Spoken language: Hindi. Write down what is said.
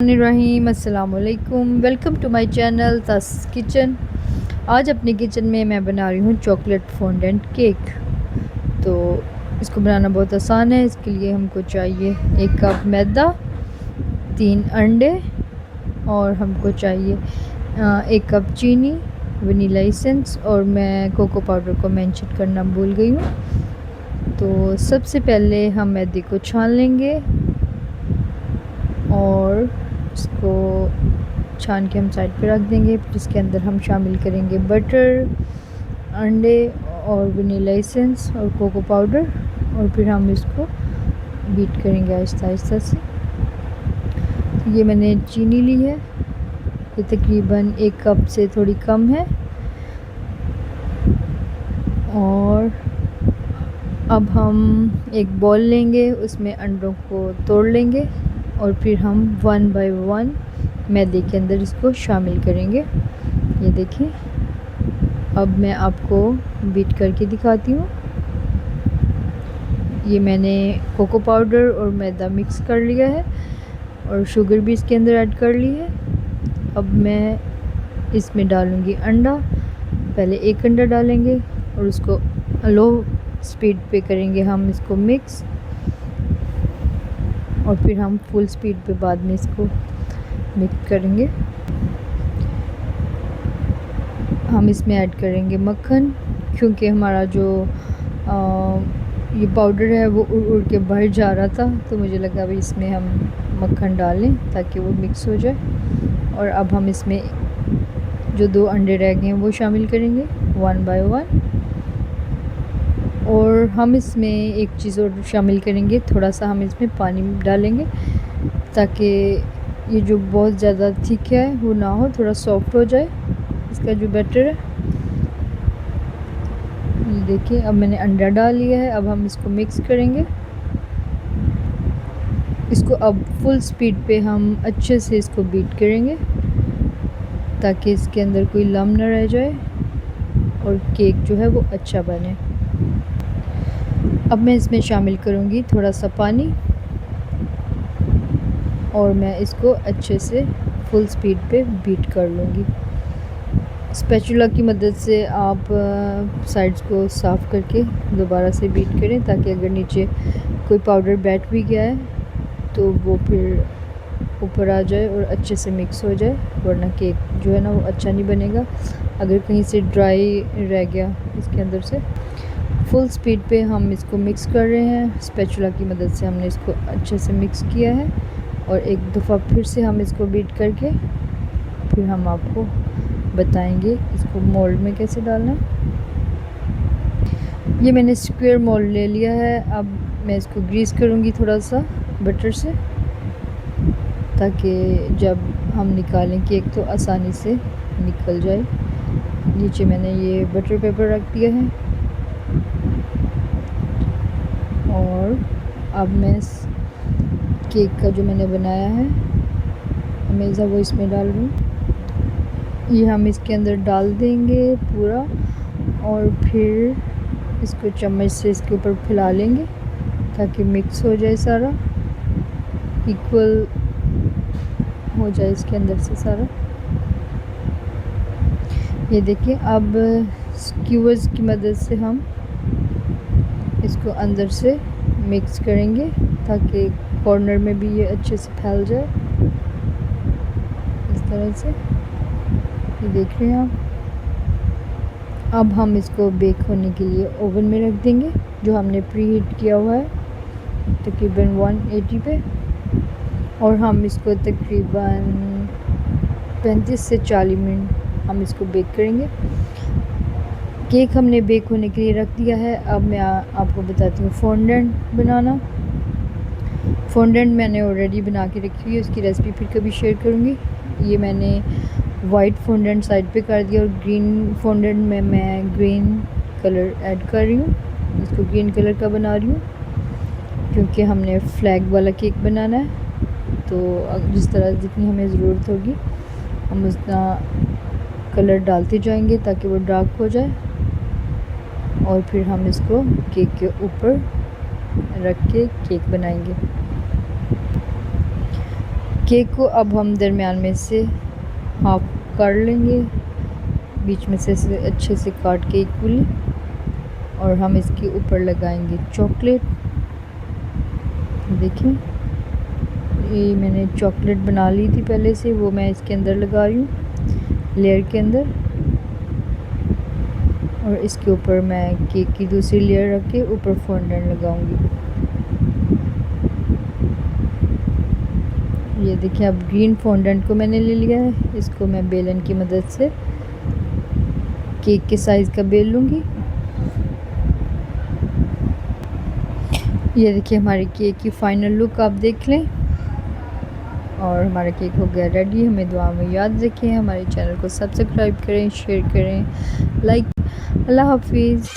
रहीम अस्सलाम वालेकुम। वेलकम टू माय चैनल तस किचन। आज अपने किचन में मैं बना रही हूँ चॉकलेट फॉन्डेंट केक। तो इसको बनाना बहुत आसान है। इसके लिए हमको चाहिए 1 कप मैदा, 3 अंडे और हमको चाहिए 1 कप चीनी, वनीला एसेंस और मैं कोको पाउडर को मेंशन करना भूल गई हूँ। तो सबसे पहले हम मैदे को छान लेंगे और इसको छान के हम साइड पे रख देंगे। फिर इसके अंदर हम शामिल करेंगे बटर, अंडे और वनीला एसेंस और कोको पाउडर और फिर हम इसको बीट करेंगे आहिस्ता आहिस्ता से। तो ये मैंने चीनी ली है, ये तकरीबन 1 कप से थोड़ी कम है। और अब हम एक बॉल लेंगे, उसमें अंडों को तोड़ लेंगे और फिर हम 1 बाय 1 मैदे के अंदर इसको शामिल करेंगे। ये देखिए, अब मैं आपको बीट करके दिखाती हूँ। ये मैंने कोको पाउडर और मैदा मिक्स कर लिया है और शुगर भी इसके अंदर ऐड कर ली है। अब मैं इसमें डालूँगी अंडा। पहले 1 अंडा डालेंगे और उसको लो स्पीड पे करेंगे हम इसको मिक्स, और फिर हम फुल स्पीड पे बाद में इसको मिक्स करेंगे। हम इसमें ऐड करेंगे मक्खन, क्योंकि हमारा जो ये पाउडर है वो उड़ उड़ के बाहर जा रहा था, तो मुझे लगा भाई इसमें हम मक्खन डालें ताकि वो मिक्स हो जाए। और अब हम इसमें जो 2 अंडे रह गए हैं वो शामिल करेंगे 1 बाय 1। और हम इसमें एक चीज़ और शामिल करेंगे, थोड़ा सा हम इसमें पानी डालेंगे ताकि ये जो बहुत ज़्यादा थिक है वो ना हो, थोड़ा सॉफ्ट हो जाए इसका जो बैटर है। ये देखिए, अब मैंने अंडा डाल लिया है। अब हम इसको मिक्स करेंगे। इसको अब फुल स्पीड पे हम अच्छे से इसको बीट करेंगे ताकि इसके अंदर कोई लम्ब ना रह जाए और केक जो है वो अच्छा बने। अब मैं इसमें शामिल करूँगी थोड़ा सा पानी और मैं इसको अच्छे से फुल स्पीड पे बीट कर लूँगी। स्पैचुला की मदद से आप साइड्स को साफ़ करके दोबारा से बीट करें ताकि अगर नीचे कोई पाउडर बैठ भी गया है तो वो फिर ऊपर आ जाए और अच्छे से मिक्स हो जाए, वरना केक जो है ना वो अच्छा नहीं बनेगा अगर कहीं से ड्राई रह गया इसके अंदर से। फुल स्पीड पे हम इसको मिक्स कर रहे हैं। स्पैचुला की मदद से हमने इसको अच्छे से मिक्स किया है और एक दफ़ा फिर से हम इसको बीट करके फिर हम आपको बताएंगे इसको मोल्ड में कैसे डालना है। ये मैंने स्क्वायर मोल्ड ले लिया है। अब मैं इसको ग्रीस करूँगी थोड़ा सा बटर से ताकि जब हम निकालें केक तो आसानी से निकल जाए। नीचे मैंने ये बटर पेपर रख दिया है और अब मैं इस केक का जो मैंने बनाया है अमेज़ा वो इसमें डाल रही हूँ। ये हम इसके अंदर डाल देंगे पूरा और फिर इसको चम्मच से इसके ऊपर फैला लेंगे ताकि मिक्स हो जाए, सारा इक्वल हो जाए इसके अंदर से सारा। ये देखिए, अब स्क्यूवर्स की मदद से हम इसको अंदर से मिक्स करेंगे ताकि कॉर्नर में भी ये अच्छे से फैल जाए इस तरह से। ये देख रहे हैं आप। अब हम इसको बेक होने के लिए ओवन में रख देंगे जो हमने प्री हीट किया हुआ है तकरीबन 180 पे, और हम इसको तकरीबन 35 से 40 मिनट हम इसको बेक करेंगे। केक हमने बेक होने के लिए रख दिया है। अब मैं आपको बताती हूँ फॉन्डेंट बनाना। फॉन्डेंट मैंने ऑलरेडी बना के रखी हुई है, उसकी रेसिपी फिर कभी शेयर करूँगी। ये मैंने वाइट फॉन्डेंट साइड पे कर दिया और ग्रीन फॉन्डेंट में मैं ग्रीन कलर ऐड कर रही हूँ। इसको ग्रीन कलर का बना रही हूँ क्योंकि हमने फ्लैग वाला केक बनाना है, तो जिस तरह जितनी हमें ज़रूरत होगी हम उतना कलर डालते जाएंगे ताकि वो डार्क हो जाए, और फिर हम इसको केक के ऊपर रख के केक बनाएंगे। केक को अब हम दरमियान में से हाफ कर लेंगे, बीच में से अच्छे से काट के इक्वली, और हम इसके ऊपर लगाएंगे चॉकलेट। देखिए ये मैंने चॉकलेट बना ली थी पहले से, वो मैं इसके अंदर लगा रही हूँ लेयर के अंदर, और इसके ऊपर मैं केक की दूसरी लेयर रख के ऊपर फॉन्डेंट लगाऊंगी। ये देखिए अब ग्रीन फॉन्डेंट को मैंने ले लिया है, इसको मैं बेलन की मदद से केक के साइज़ का बेल लूँगी। ये देखिए हमारे केक की फाइनल लुक आप देख लें, और हमारा केक हो गया रेडी। हमें दुआ में याद रखें, हमारे चैनल को सब्सक्राइब करें, शेयर करें, लाइक। अल्लाह हाफिज़।